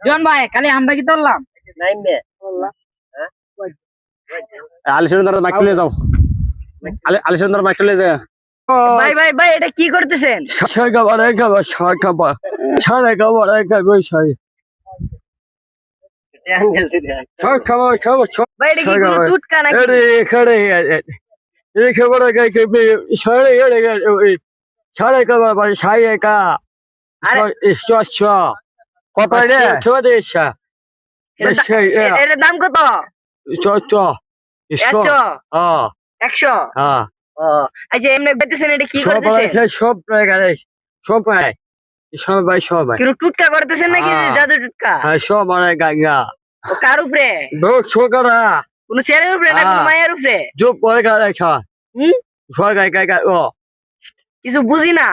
জন ভাই খালি আমরা কি ধরলাম আলিশান মাইক তুলে যাও আলিশান মাইক তুলে যাও ভাই ভাই ভাই এটা কি করতেছেন ভাই এটা কি কোনো টুটকা নাকি কত রে এর দাম কত 100 100 ও আচ্ছা এমনি বেচতেছেন এটা কি করতেছেন কিন্তু টুটকা করতেছেন নাকি জাদু টুটকা ও কার উপরে কোন ছেলের উপরে না কোন মায়ের উপরে হুম কিছু বুঝি না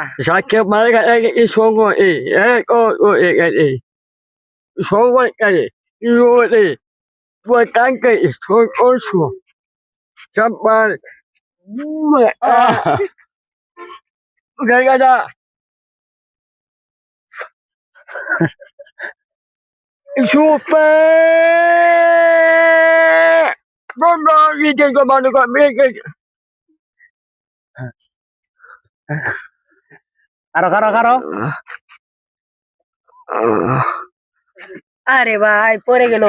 কারো আরে ভাই পড়ে গেল